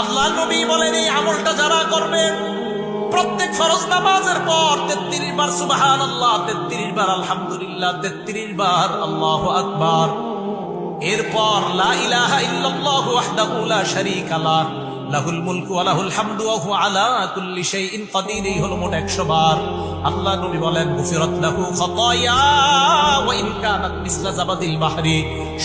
আল্লাহ নবী বলেন এই আমলটা যারা করবে প্রত্যেক ফরজ নামাজের পর 33 বার সুবহানাল্লাহ, 33 বার আলহামদুলিল্লাহ, 33 বার আল্লাহু আকবার, এরপর লা ইলাহা ইল্লাল্লাহু ওয়াহদাহু লা শারীকা লাহ লাহুল মুলকু ওয়া লাহুল হামদু ওয়া হুয়া আলা কুল্লি শাইইন কাদির, এই হলো মোট 100 বার। আল্লাহ নবী বলেন গুফিরাত লাহু খাতায়া ওয়া ইন কানাত মিসলা জাবাদিল বাহরি,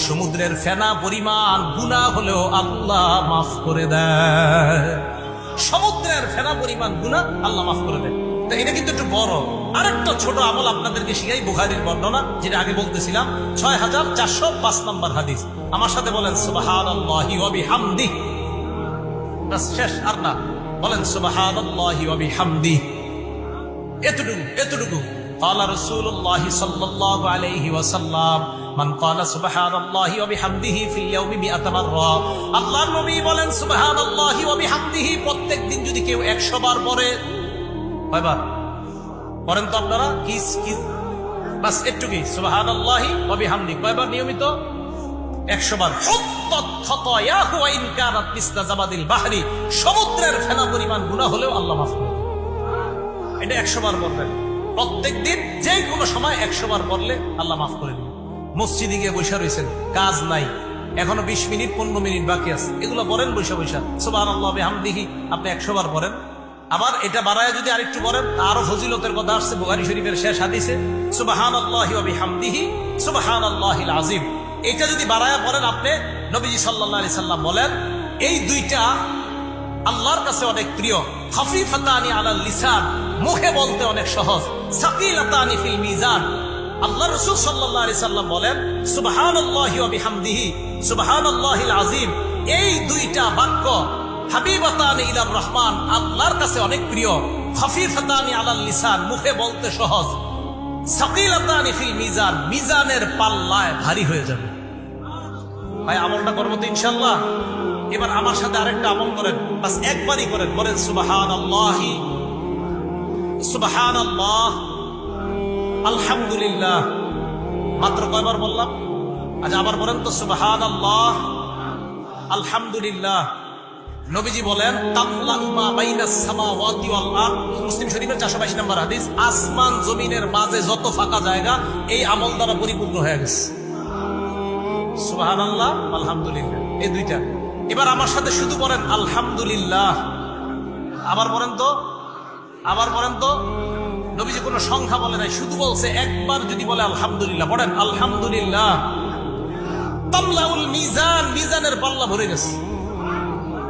সমুদ্রের ফেনা পরিমাণ গুনাহ হলেও আল্লাহ মাফ করে দেয়। সমুদ্রের ফেনা পরিমাণ গুনাহ আল্লাহ মাফ করে দেয়। তো এটা কিন্তু একটু বড়। আরেকটা ছোট আমল আপনাদেরকে শিখাই, বুখারীর বর্ণনা, যেটা আগে বলতেছিলাম, 6405 নম্বর হাদিস। আমার সাথে বলেন সুবহানাল্লাহি ওয়া বিহামদিহি। বাস শেষ, আর না। বলেন সুবহানাল্লাহি ওয়া বিহামদিহি। এতটুকু قال رسول الله صلى الله عليه وسلم من قال سبحان الله وبحمده في اليوم 100 مرة। আল্লাহর নবী বলেন সুবহানাল্লাহি ওয়া বিহামদিহি প্রত্যেক দিন যদি কেউ 100 বার পড়ে, কয়বার পড়েন তো আপনারা? কি বাস একটুকুই, সুবহানাল্লাহি ওয়া বিহামদিহি কয়বার নিয়মিত? 100 বার। হুত্তাত খাতায়াহু ওয়া ইন কানাত মিসলা জাবাদিল বাহরি, সমুদ্রের ফেনা পরিমাণ গুনাহ হলেও আল্লাহ মাফ করে দেন। এটা 100 বার পড়বেন প্রত্যেক দিন, যে কোনো সময় 100 বার পড়লে আল্লাহ মাফ করে দিবেন। মসজিদে গিয়ে বসে রয়েছেন, কাজ নাই, এখনো 20 মিনিট 15 মিনিট বাকি আছে, এগুলো পড়েন বসে বসে সুবহানাল্লাহি ওয়া বিহামদিহি, আপনি 100 বার পড়েন। আবার এটা বাড়ায় যদি আরেকটু পড়েন, আরো ফজিলতের কথা আসছে বুখারী শরীফের শেষ হাদিসে, সুবহানাল্লাহি ওয়া বিহামদিহি সুবহানাল্লাহিল আযীম। এটা যদি বাড়ায় পড়েন আপনি, নবীজি সাল্লাল্লাহু আলাইহি সাল্লাম বলেন এই দুইটা আল্লাহর কাছে অনেক প্রিয়। খাফিফাতানি আলাল লিসান, মুখে বলতে অনেক সহজ। সাকিলাতানি ফিল মিজান। আল্লাহ রাসূল সাল্লাল্লাহু আলাইহি সাল্লাম বলেন সুবহানাল্লাহি ওয়া বিহামদিহি সুবহানাল্লাহিল আযীম, এই দুইটা বাক্য হাবিবাতানি ইলার রহমান, আল্লাহর কাছে অনেক প্রিয়। খাফিফাতানি আলাল লিসান, মুখে বলতে সহজ। সাকিলাতানি ফিল মিজান, মিজানের পাল্লায় ভারী হয়ে যাবে। ভাই আমলটা করবো তো ইনশাআল্লাহ। এবার আমার সাথে আরেকটা আমল করেন, বাস একবারই করেন। বলেন সুবহানাল্লাহি সুবহানাল্লাহ আলহামদুলিল্লাহ। মাত্র কয়বার বললাম? আচ্ছা আবার বলেন তো সুবহানাল্লাহ আলহামদুলিল্লাহ। নবীজি বলেন তামলাউ মা বাইনাস সামাওয়াতি ওয়াল আরদ, মুসলিম শরীফের 422 নম্বর হাদিস, আসমান জমিনের মাঝে যত ফাঁকা জায়গা এই আমল দ্বারা পরিপূর্ণ হয়ে গেছে। সুবহানাল্লাহ আলহামদুলিল্লাহ, এই দুইটা। এবার আমার সাথে শুধু বলেন আলহামদুলিল্লাহ। আবার বলেন তো। নবীজি কোনো সংখ্যা বলে নাই, শুধু বলছে একবার যদি বলে আলহামদুলিল্লাহ, পড়েন আলহামদুলিল্লাহ। তামলাউল মিজান, মিজানের পাল্লা ভরে গেছে।